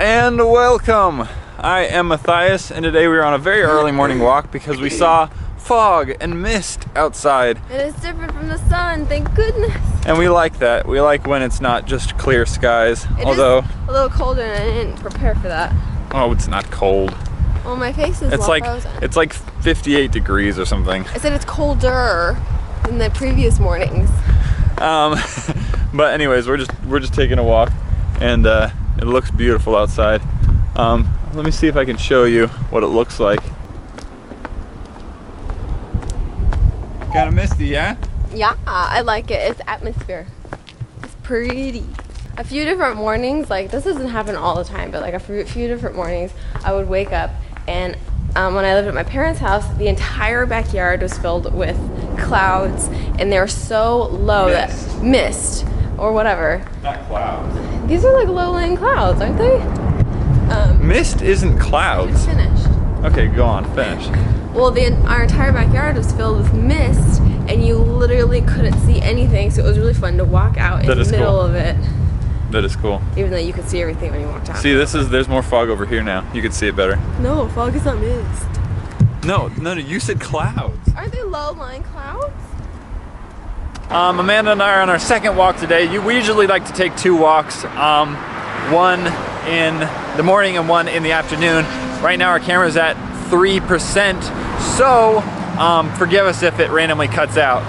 And welcome! I am Matthias, and today we are on a very early morning walk because we saw fog and mist outside. And it's different from the sun, thank goodness. And we like that. We like when it's not just clear skies. Although it is a little colder and I didn't prepare for that. Oh, it's not cold. Well, my face is frozen. It's like 58 degrees or something. I said it's colder than the previous mornings. But anyways, we're just taking a walk, and it looks beautiful outside. Let me see if I can show you what it looks like. Kind of misty, yeah? Yeah, I like it. It's atmosphere. It's pretty. A few different mornings, like this doesn't happen all the time, but like a few different mornings, I would wake up and when I lived at my parents' house, the entire backyard was filled with clouds, and they were so low that mist or whatever. Not clouds. These are like low-lying clouds, aren't they? Mist isn't clouds. Finished. Okay, go on, finish. Well, our entire backyard was filled with mist, and you literally couldn't see anything, so it was really fun to walk out in the middle of it. That is cool. Even though you could see everything when you walked out. See, there's more fog over here now. You can see it better. No, fog is not mist. No, you said clouds. Aren't they low-lying clouds? Amanda and I are on our second walk today. We usually like to take two walks, one in the morning and one in the afternoon. Right now our camera's at 3%, so forgive us if it randomly cuts out.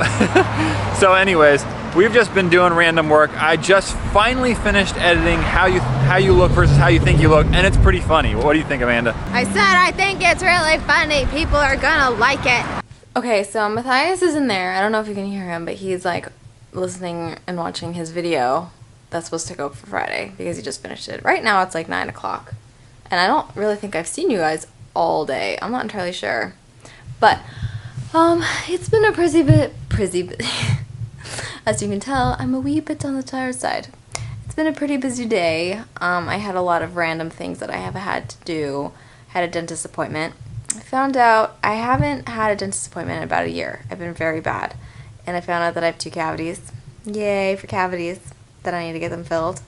So anyways, we've just been doing random work. I just finally finished editing how you look versus how you think you look, and it's pretty funny. What do you think, Amanda? I said I think it's really funny. People are gonna like it. Okay, so Matthias is in there. I don't know if you can hear him, but he's like listening and watching his video that's supposed to go up for Friday because he just finished it. Right now it's like 9 o'clock, and I don't really think I've seen you guys all day. I'm not entirely sure, but it's been a pretty bit. As you can tell, I'm a wee bit on the tired side. It's been a pretty busy day. I had a lot of random things that I have had to do. Had a dentist appointment. I found out I haven't had a dentist appointment in about a year. I've been very bad. And I found out that I have 2 cavities. Yay for cavities. That I need to get them filled.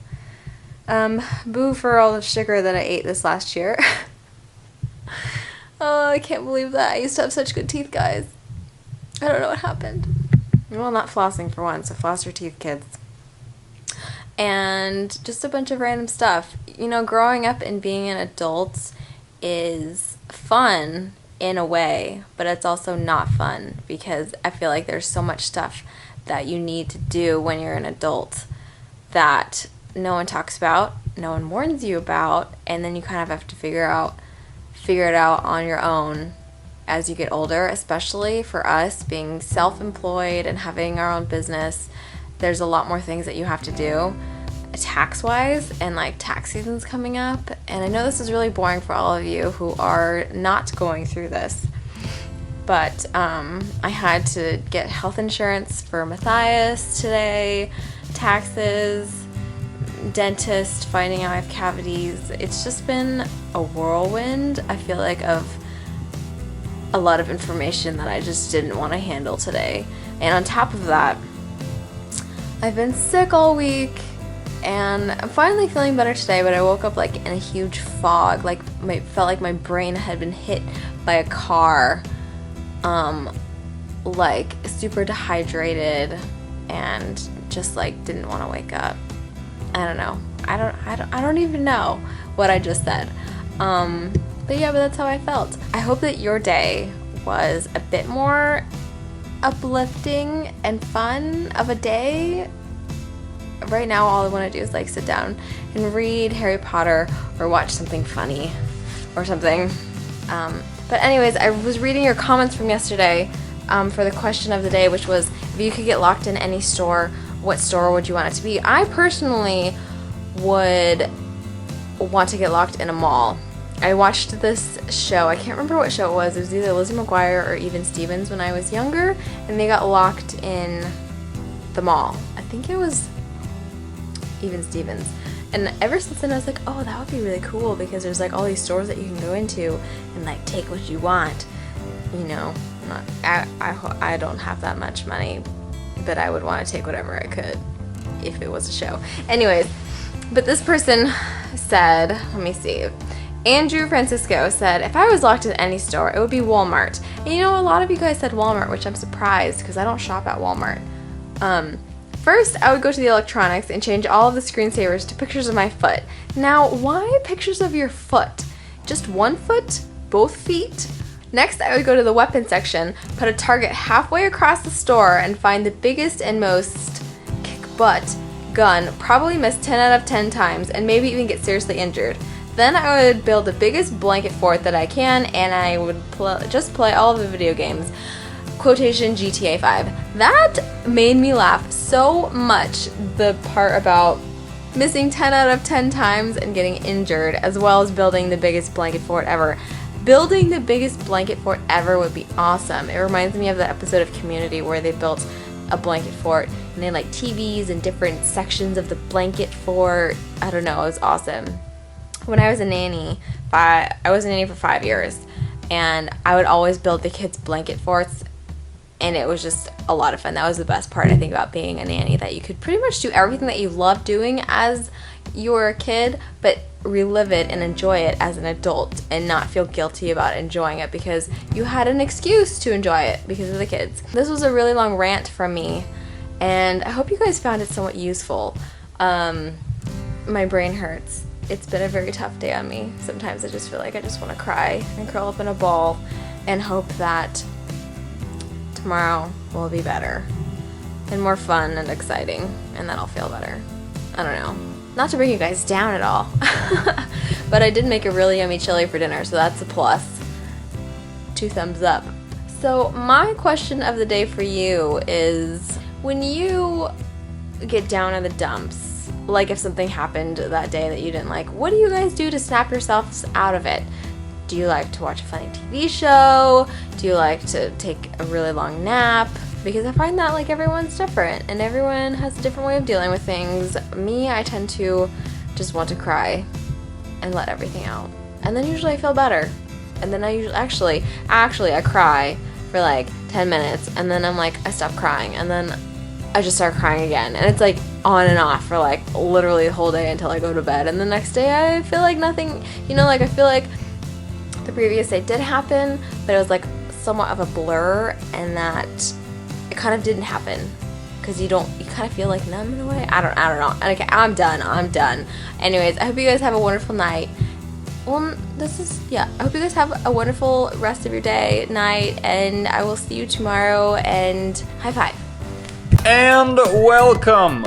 Boo for all the sugar that I ate this last year. Oh, I can't believe that. I used to have such good teeth, guys. I don't know what happened. Well, not flossing for one, so floss your teeth, kids. And just a bunch of random stuff. You know, growing up and being an adult is fun in a way, but it's also not fun because I feel like there's so much stuff that you need to do when you're an adult that no one talks about, no one warns you about, and then you kind of have to figure it out on your own as you get older, especially for us being self-employed and having our own business. There's a lot more things that you have to do tax-wise, and like tax season's coming up, and I know this is really boring for all of you who are not going through this, but I had to get health insurance for Matthias today, taxes, dentist, finding out I have cavities. It's just been a whirlwind, I feel like, of a lot of information that I just didn't want to handle today. And on top of that, I've been sick all week, and I'm finally feeling better today, but I woke up like in a huge fog, like felt like my brain had been hit by a car, like super dehydrated, and just like didn't want to wake up. I don't know. I don't even know what I just said. But that's how I felt. I hope that your day was a bit more uplifting and fun of a day. Right now, all I want to do is like sit down and read Harry Potter or watch something funny or something. But anyways, I was reading your comments from yesterday for the question of the day, which was, if you could get locked in any store, what store would you want it to be? I personally would want to get locked in a mall. I watched this show, I can't remember what show it was either Lizzie McGuire or Even Stevens when I was younger, and they got locked in the mall. I think it was Even Stevens. And ever since then I was like, oh, that would be really cool, because there's like all these stores that you can go into and like take what you want. You know, I don't have that much money, but I would want to take whatever I could if it was a show. Anyways, but this person said, let me see. Andrew Francisco said, if I was locked in any store, it would be Walmart. And you know, a lot of you guys said Walmart, which I'm surprised because I don't shop at Walmart. First, I would go to the electronics and change all of the screensavers to pictures of my foot. Now, why pictures of your foot? Just one foot? Both feet? Next, I would go to the weapon section, put a target halfway across the store, and find the biggest and most kick-butt gun, probably miss 10 out of 10 times, and maybe even get seriously injured. Then I would build the biggest blanket fort that I can, and I would just play all of the video games. Quotation GTA 5. That made me laugh so much, the part about missing 10 out of 10 times and getting injured, as well as building the biggest blanket fort ever. Building the biggest blanket fort ever would be awesome. It reminds me of the episode of Community where they built a blanket fort and they had like TVs and different sections of the blanket fort. I don't know, it was awesome. When I was a nanny, I was a nanny for 5 years, and I would always build the kids blanket forts, and it was just a lot of fun. That was the best part, I think, about being a nanny, that you could pretty much do everything that you loved doing as you were a kid, but relive it and enjoy it as an adult and not feel guilty about enjoying it because you had an excuse to enjoy it because of the kids. This was a really long rant from me, and I hope you guys found it somewhat useful. My brain hurts. It's been a very tough day on me. Sometimes I just feel like I just want to cry and curl up in a ball and hope that tomorrow will be better and more fun and exciting, and then I'll feel better. I don't know. Not to bring you guys down at all, but I did make a really yummy chili for dinner, so that's a plus. 2 thumbs up. So my question of the day for you is, when you get down in the dumps, like if something happened that day that you didn't like, what do you guys do to snap yourselves out of it? Do you like to watch a funny TV show? Do you like to take a really long nap? Because I find that like everyone's different and everyone has a different way of dealing with things. Me, I tend to just want to cry and let everything out. And then usually I feel better. And then I usually, actually I cry for like 10 minutes and then I'm like, I stop crying and then I just start crying again. And it's like on and off for like literally the whole day until I go to bed. And the next day I feel like nothing, you know, like I feel like the previous day did happen, but it was like somewhat of a blur, and that it kind of didn't happen because you kind of feel like numb in a way. I don't know. Okay, I'm done. Anyways, I hope you guys have a wonderful night. Well, I hope you guys have a wonderful rest of your day, night, and I will see you tomorrow, and high five. And welcome.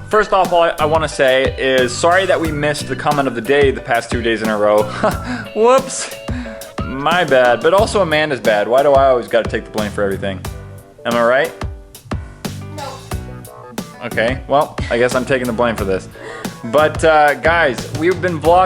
First off, all I want to say is sorry that we missed the comment of the day the past 2 days in a row. Whoops. My bad. But also Amanda's bad. Why do I always got to take the blame for everything? Am I right? No. Okay, well, I guess I'm taking the blame for this. But guys, we've been vlogging